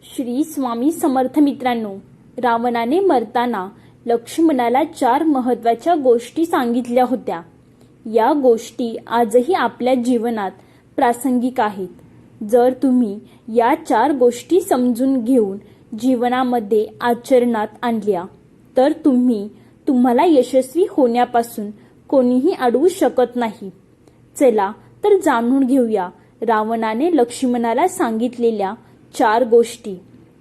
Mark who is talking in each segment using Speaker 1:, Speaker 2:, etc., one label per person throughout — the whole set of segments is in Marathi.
Speaker 1: श्री स्वामी समर्थ मित्रांनो, रावणाने मरताना लक्ष्मणाला 4 महत्त्वाच्या गोष्टी सांगितल्या होत्या. या गोष्टी आजही आपल्या जीवनात प्रासंगिक आहेत. जर तुम्ही या 4 गोष्टी समजून घेऊन जीवनामध्ये आचरणात आणल्या तर तुम्हाला यशस्वी होण्यापासून कोणीही अडवू शकत नाही. चला तर जाणून घेऊया रावणाने लक्ष्मणाला सांगितलेल्या 4 गोष्टी,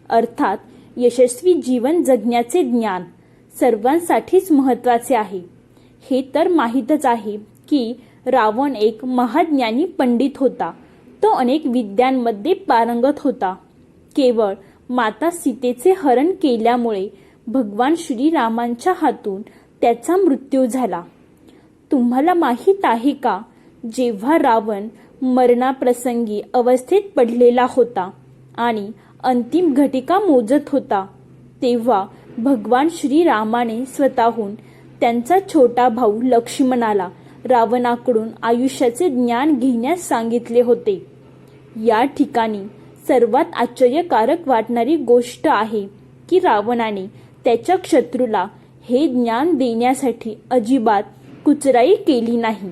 Speaker 1: अर्थात यशस्वी जीवन जगण्याचे ज्ञान सर्वांसाठीच महत्त्वाचे आहे. हे तर माहीतच आहे की रावण एक महाज्ञानी पंडित होता. तो अनेक विद्यांमध्ये पारंगत होता. केवळ माता सीतेचे हरण केल्यामुळे भगवान श्रीरामांच्या हातून त्याचा मृत्यू झाला. तुम्हाला माहीत आहे का, जेव्हा रावण मरणाप्रसंगी अवस्थेत पडलेला होता आणि अंतिम घटिका मोजत होता, तेव्हा भगवान श्रीरामाने स्वतःहून त्यांचा छोटा भाऊ लक्ष्मणाला रावणाकडून आयुष्याचे ज्ञान घेण्यास सांगितले होते. या ठिकाणी सर्वात आश्चर्यकारक वाटणारी गोष्ट आहे की रावणाने त्याच्या शत्रूला हे ज्ञान देण्यासाठी अजिबात कुचराई केली नाही.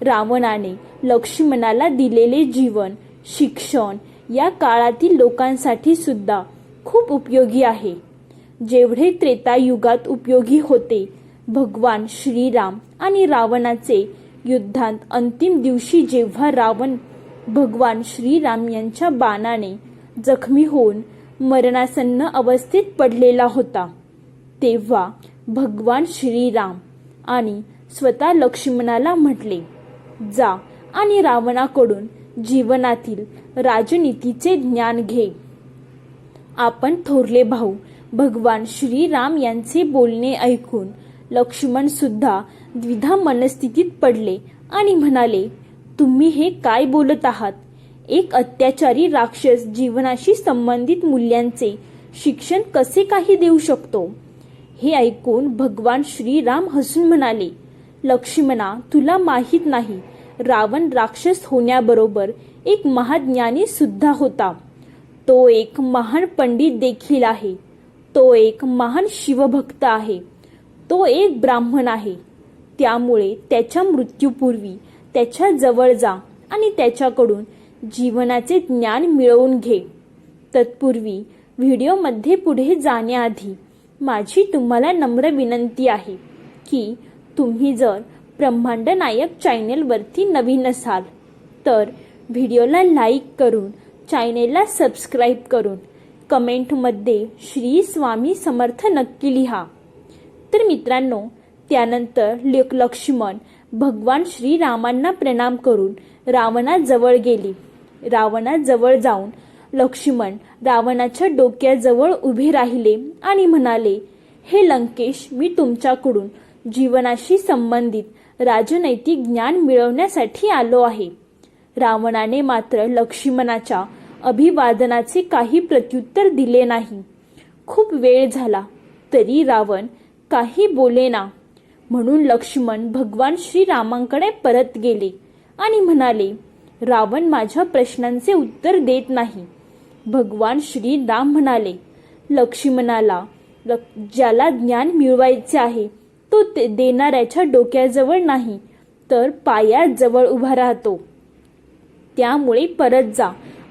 Speaker 1: रावणाने लक्ष्मणाला दिलेले जीवन शिक्षण या काळातील लोकांसाठी सुद्धा खूप उपयोगी आहे. जेवढे त्रेतायुगात उपयोगी होते, भगवान श्रीराम आणि रावणाचे युद्धांत अंतिम दिवशी जेव्हा रावण भगवान श्रीराम यांच्या बाणाने जखमी होऊन मरणासन्न अवस्थेत पडलेला होता, तेव्हा भगवान श्रीराम आणि स्वतः लक्ष्मणाला म्हटले, जा आणि रावणाकडून जीवनातील राजनीतीचे ज्ञान घे. आपण थोरले भाऊ भगवान श्रीराम यांचे बोलणे ऐकून लक्ष्मण सुद्धा द्विधा मनस्थितीत पडले आणि म्हणाले, तुम्ही हे काय बोलत आहात? एक अत्याचारी राक्षस जीवनाशी संबंधित मूल्यांचे शिक्षण कसे काही देऊ शकतो? हे ऐकून भगवान श्रीराम हसून म्हणाले, लक्ष्मणा, तुला माहीत नाही, रावण राक्षस होण्याबरोबर एक महाज्ञानी सुद्धा होता. तो एक महान पंडित देखील आहे. तो एक महान शिवभक्त आहे. तो एक ब्राह्मण आहे. त्यामुळे त्याच्या मृत्यूपूर्वी त्याच्या जवळ जा आणि त्याच्याकडून जीवनाचे ज्ञान मिळवून घे. तत्पूर्वी व्हिडिओमध्ये पुढे जाण्याआधी माझी तुम्हाला नम्र विनंती आहे की तुम्ही जर ब्रह्मांड नायक चॅनेलवरती नवीन असाल तर व्हिडिओला लाईक करून चॅनेलला सबस्क्राईब करून कमेंटमध्ये श्री स्वामी समर्थ नक्की लिहा. तर मित्रांनो, त्यानंतर लक्ष्मण भगवान श्रीरामांना प्रणाम करून रावणाजवळ गेले. रावणाजवळ जाऊन लक्ष्मण रावणाच्या डोक्याजवळ उभे राहिले आणि म्हणाले, हे लंकेश, मी तुमच्याकडून जीवनाशी संबंधित राजनैतिक ज्ञान मिळवण्यासाठी आलो आहे. रावणाने मात्र लक्ष्मणाच्या अभिवादनाचे काही प्रत्युत्तर दिले नाही. खूप वेळ झाला तरी रावण काही बोलेना. म्हणून लक्ष्मण भगवान श्रीरामांकडे परत गेले आणि म्हणाले, रावण माझ्या प्रश्नांचे उत्तर देत नाही. भगवान श्रीराम म्हणाले, लक्ष्मणाला ज्याला ज्ञान मिळवायचे आहे तो देणाऱ्याच्या डोक्याजवळ नाही तर पायाजवळ उभा राहतो. त्यामुळे परत जा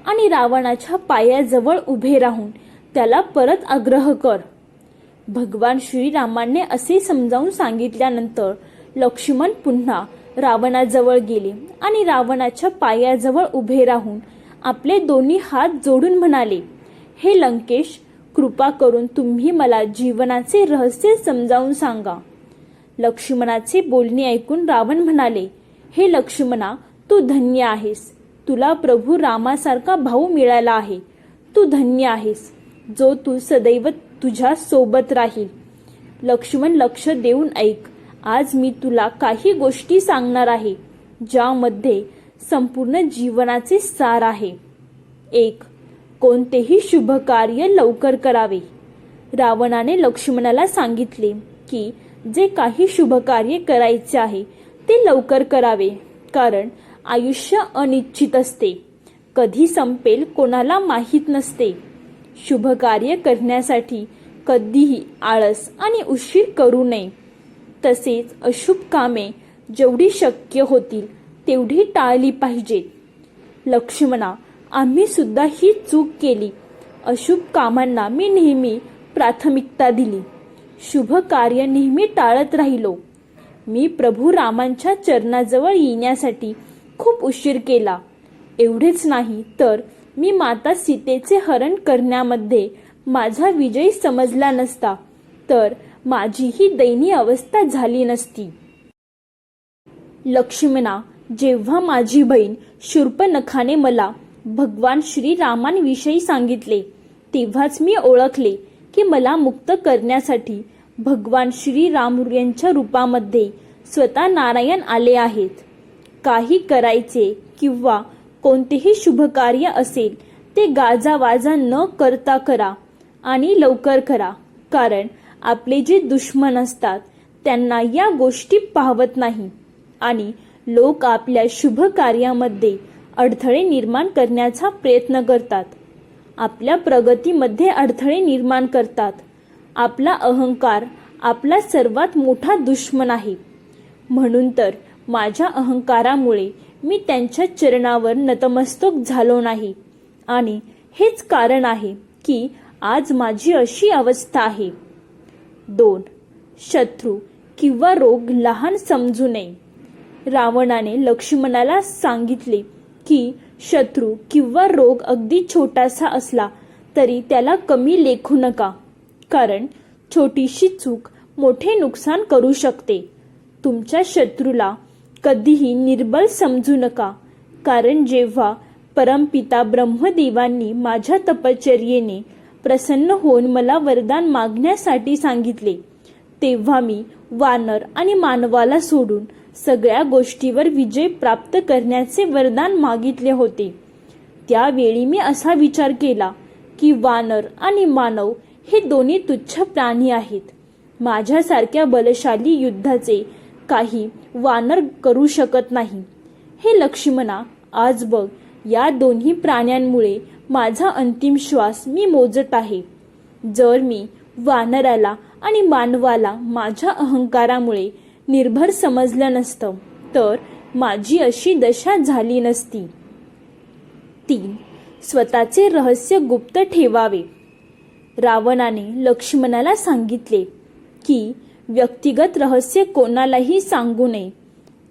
Speaker 1: आणि रावणाच्या पायाजवळ उभे राहून त्याला परत आग्रह कर. भगवान श्रीरामांनी असे समजावून सांगितल्यानंतर लक्ष्मण पुन्हा रावणाजवळ गेले आणि रावणाच्या पायाजवळ उभे राहून आपले दोन्ही हात जोडून म्हणाले, हे लंकेश, कृपा करून तुम्ही मला जीवनाचे रहस्य समजावून सांगा. लक्ष्मणाचे बोलणे ऐकून रावण म्हणाले, हे लक्ष्मणा, तू धन्य आहेस. तुला प्रभू रामासारखा भाऊ मिळाला आहे. तू धन्य आहेस, जो तू सदैव तुझ्या सोबत राहील. लक्ष्मण, लक्ष देऊन ऐक. आज मी तुला काही गोष्टी सांगणार आहे ज्यामध्ये संपूर्ण जीवनाचे सार आहे. 1. कोणतेही शुभ कार्य लवकर करावे. रावणाने लक्ष्मणाला सांगितले की जे काही शुभ कार्य करायचे आहे ते लवकर करावे, कारण आयुष्य अनिश्चित असते. कधी संपेल कोणाला माहीत नसते. शुभ कार्य करण्यासाठी कधीही आळस आणि उशीर करू नये. तसेच अशुभ कामे जेवढी शक्य होतील तेवढी टाळली पाहिजेत. लक्ष्मणा, आम्ही सुद्धा ही चूक केली. अशुभ कामांना मी नेहमी प्राथमिकता दिली. शुभ कार्य नेहमी टाळत राहिलो. मी प्रभू रामांच्या चरणाजवळ येण्यासाठी खूप उशीर केला. एवढेच नाही तर मी माता सीतेचे हरण करण्यामध्ये माझा विजय समजला नसता तर माझी ही दयनीय अवस्था झाली नसती. लक्ष्मणा, जेव्हा माझी बहीण शूर्पणखाने मला भगवान श्रीरामांविषयी सांगितले तेव्हाच मी ओळखले की मला मुक्त करण्यासाठी भगवान श्रीराम यांच्या रूपामध्ये स्वतः नारायण आले आहेत. काही करायचे किंवा कोणतेही शुभकार्य असेल ते गाजावाजा न करता करा आणि लवकर करा, कारण आपले जे दुश्मन असतात त्यांना या गोष्टी पाहवत नाही आणि लोक आपल्या शुभ कार्यामध्ये अडथळे निर्माण करण्याचा प्रयत्न करतात. आपल्या प्रगतीमध्ये अडथळे निर्माण करतात. आपला अहंकार आपला सर्वात मोठा दुश्मन आहे. म्हणून तर माझ्या अहंकारामुळे मी त्यांच्या चरणावर नतमस्तक झालो नाही आणि हेच कारण आहे की आज माझी अशी अवस्था आहे. 2. शत्रू किंवा रोग लहान समजू नये. रावणाने लक्ष्मणाला सांगितले की शत्रू किंवा रोग अगदी छोटासा असला तरी त्याला कमी लेखू नका, कारण छोटीशी चूक मोठे नुकसान करू शकते. तुमच्या शत्रूला कधीही निर्बल समजू नका, कारण जेव्हा परमपिता ब्रह्मदेवांनी माझ्या तपश्चर्येने प्रसन्न होऊन मला वरदान मागण्यासाठी सांगितले तेव्हा मी वानर आणि मानवाला सोडून सगळ्या गोष्टीवर विजय प्राप्त करण्याचे वरदान मागितले होते. त्यावेळी मी असा विचार केला की वानर आणि मानव हे दोन्ही तुच्छ प्राणी आहेत. माझ्यासारख्या बलशाली युद्धाचे काही वानर करू शकत नाही. हे लक्ष्मणा, आज बघ, या दोन्ही प्राण्यांमुळे माझा अंतिम श्वास मी मोजत आहे. जर मी वानराला आणि मानवाला माझ्या अहंकारामुळे निर्भर समजलं नसतं तर माझी अशी दशा झाली नसती. 3. स्वतःचे रहस्य गुप्त ठेवावे. रावणाने लक्ष्मणाला सांगितले की व्यक्तिगत रहस्य कोणालाही सांगू नये,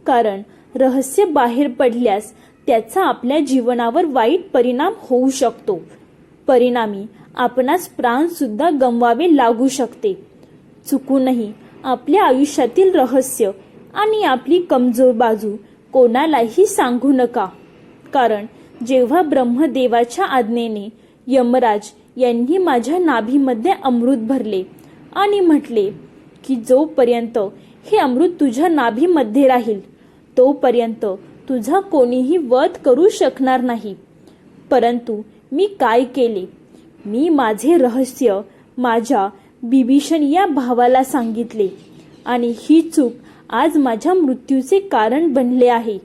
Speaker 1: कारण रहस्य बाहेर पडल्यास त्याचा आपल्या जीवनावर वाईट परिणाम होऊ शकतो. परिणामी आपणास प्राण सुद्धा गमवावे लागू शकते. चुकूनही आपल्या आयुष्यातील रहस्य आणि आपली कमजोर बाजू कोणालाही सांगू नका, कारण जेव्हा ब्रह्मदेवाच्या आज्ञेने यमराज यांनी माझ्या नाभीमध्ये अमृत भरले आणि म्हटले की जोपर्यंत हे अमृत तुझ्या नाभीमध्ये राहील तोपर्यंत तुझा कोणीही वध करू शकणार नाही. परंतु मी काय केले? मी माझे रहस्य माझ्या बिभीषण या भावाला सांगितले आणि ही चूक आज माझ्या मृत्यूचे कारण बनले आहे.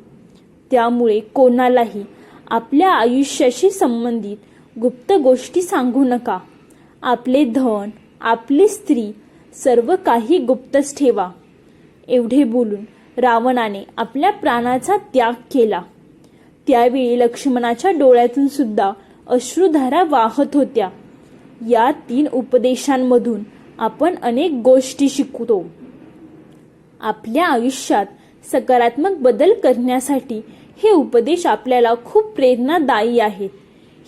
Speaker 1: त्यामुळे कोणालाही आपल्या आयुष्याशी संबंधित गुप्त गोष्टी सांगू नका. आपले धन, आपली स्त्री, सर्व काही गुप्तच ठेवा. एवढे बोलून रावणाने आपल्या प्राणाचा त्याग केला. त्यावेळी लक्ष्मणाच्या डोळ्यातून सुद्धा अश्रुधारा वाहत होत्या. या 3 उपदेशांमधून आपण अनेक गोष्टी शिकतो. आपल्या आयुष्यात सकारात्मक बदल करण्यासाठी हे उपदेश आपल्याला खूप प्रेरणादायी आहेत.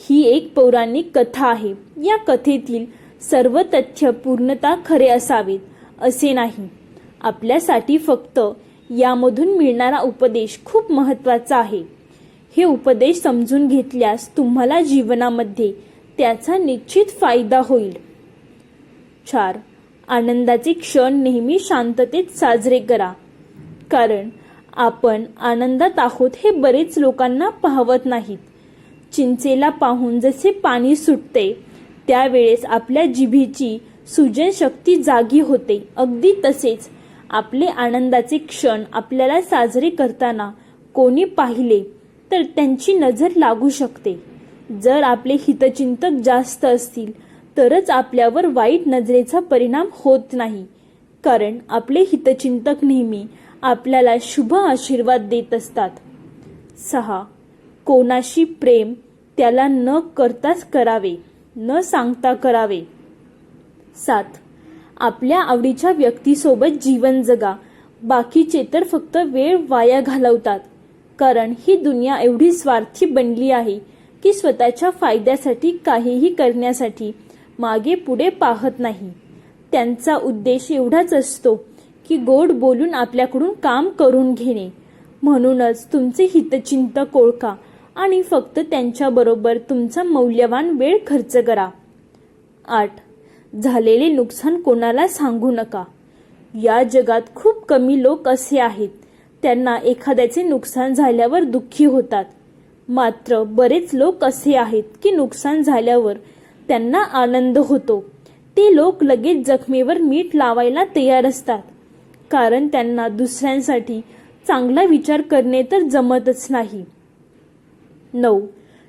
Speaker 1: ही एक पौराणिक कथा आहे. या कथेतील सर्व तथ्य पूर्णतः खरे असावेत असे नाही. आपल्यासाठी फक्त यामधून मिळणारा उपदेश खूप महत्त्वाचा आहे. हे उपदेश समजून घेतल्यास तुम्हाला जीवनामध्ये त्याचा निश्चित फायदा होईल. 4. आनंदाचे क्षण नेहमी शांततेत साजरे करा. कारण आपण आनंदात आहोत हे बरेच लोकांना पाहवत नाहीत. चिंचेला पाहून जसे पाणी सुटते त्यावेळेस आपल्या जिभेची सूजनशक्ती जागी होते, अगदी तसेच आपले आनंदाचे क्षण आपल्याला साजरे करताना कोणी पाहिले तर त्यांची नजर लागू शकते. जर आपले हितचिंतक जास्त असतील तरच आपल्यावर वाईट नजरेचा परिणाम होत नाही, कारण आपले हितचिंतक नेहमी आपल्याला शुभ आशीर्वाद देत असतात. 6. कोणाशी प्रेम त्याला न करताच करावे, न सांगता करावे. 7. आपल्या आवडीच्या व्यक्तीसोबत जीवन जगा, बाकीचे तर फक्त वेळ वाया घालवतात, कारण ही दुनिया एवढी स्वार्थी बनली आहे की स्वतःच्या फायद्यासाठी काहीही करण्यासाठी मागे पुढे पाहत नाही. त्यांचा उद्देश एवढाच असतो की गोड बोलून आपल्याकडून काम करून घेणे. म्हणूनच तुमचे हितचिंतक ओळखा आणि फक्त त्यांच्याबरोबर तुमचा मौल्यवान वेळ खर्च करा. 8. झालेले नुकसान कोणाला सांगू नका. या जगात खूप कमी लोक असे आहेत त्यांना एखाद्याचे नुकसान झाल्यावर दुःखी होतात. मात्र बरेच लोक असे आहेत की नुकसान झाल्यावर त्यांना आनंद होतो. ते लोक लगेच जखमेवर मीठ लावायला तयार असतात, कारण त्यांना दुसऱ्यांसाठी चांगला विचार करणे तर जमतच नाही. 9.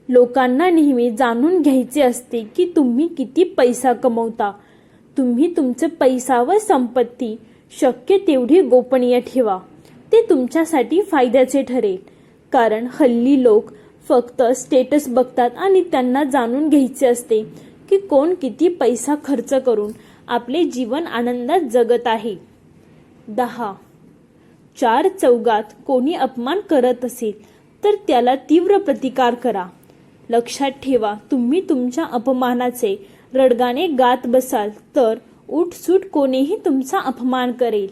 Speaker 1: लोकांना नेहमी जाणून घ्यायचे असते की तुम्ही किती पैसा कमवता. तुम्ही तुमचे पैसा व संपत्ती शक्य तेवढी गोपनीय ठेवा. ते तुमच्यासाठी फायद्याचे ठरेल, कारण हल्ली लोक फक्त स्टेटस बघतात आणि त्यांना जाणून घ्यायचे असते की कोण किती पैसा खर्च करून आपले जीवन आनंदात जगत आहे. 10. चार चौघात कोणी अपमान करत असेल तर त्याला तीव्र प्रतिकार करा. लक्षात ठेवा, तुम्ही तुमच्या अपमानाचे रडगाणे गात बसाल तर उठसूट कोणीही तुमचा अपमान करेल,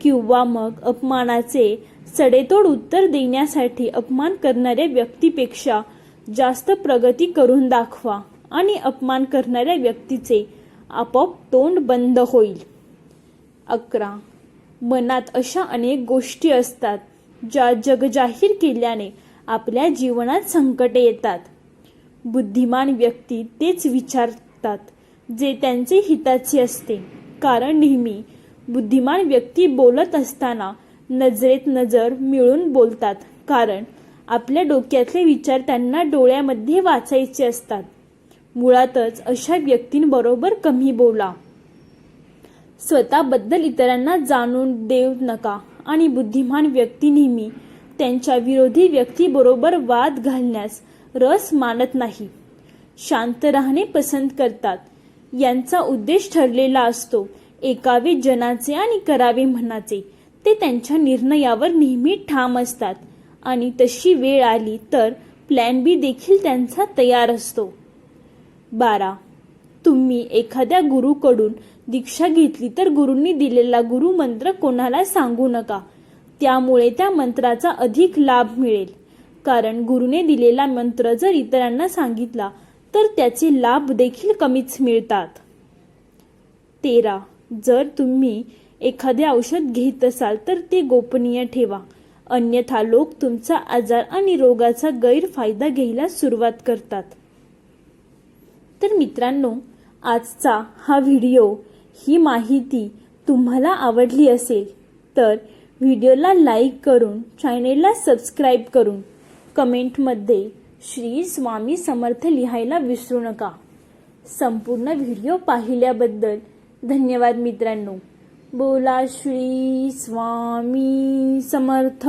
Speaker 1: किंवा मग अपमानाचे सडेतोड उत्तर देण्यासाठी अपमान करणाऱ्या व्यक्तीपेक्षा जास्त प्रगती करून दाखवा आणि अपमान करणाऱ्या व्यक्तीचे आपोआप तोंड बंद होईल. 11. मनात अशा अनेक गोष्टी असतात ज्या जगजाहीर केल्याने आपल्या जीवनात संकटे येतात. बुद्धिमान व्यक्ती तेच विचारतात जे त्यांचे हिताचे असते, कारण नेहमी बुद्धिमान व्यक्ती बोलत असताना नजरेत नजर मिळून बोलतात, कारण आपल्या डोक्यातले विचार त्यांना डोळ्यामध्ये वाचायचे असतात. मुळातच अशा व्यक्तींबरोबर कमी बोला. स्वतःबद्दल इतरांना जाणून देऊ नका आणि बुद्धिमान व्यक्ती नेहमी त्यांच्या विरोधी व्यक्तीबरोबर वाद घालण्यास रस मानत नाही. शांत राहणे पसंत करतात. यांचा उद्देश ठरलेला असतो ऐकावे जनाचे आणि करावे मनाचे. ते त्यांच्या निर्णयावर नेहमी ठाम असतात आणि तशी वेळ आली तर प्लॅन बी देखील त्यांचा तयार असतो. 12. तुम्ही एखाद्या गुरुकडून दीक्षा घेतली तर गुरूंनी दिलेला गुरुमंत्र कोणाला सांगू नका. त्यामुळे त्या मंत्राचा अधिक लाभ मिळेल, कारण गुरुने दिलेला मंत्र जर इतरांना सांगितला तर त्याचे लाभ देखील कमीच मिळतात. 13. जर तुम्ही एखादे औषध घेत असाल तर ते गोपनीय ठेवा, अन्यथा लोक तुमचा आजार आणि रोगाचा गैरफायदा घ्यायला सुरुवात करतात. तर मित्रांनो, आजचा हा व्हिडिओ, ही माहिती तुम्हाला आवडली असेल तर व्हिडिओला लाईक करून, चॅनेलला सबस्क्राईब करून, कमेंटमध्ये श्री स्वामी समर्थ लिहायला विसरू नका. संपूर्ण व्हिडिओ पाहिल्याबद्दल धन्यवाद मित्रांनो. बोला श्री स्वामी समर्थ.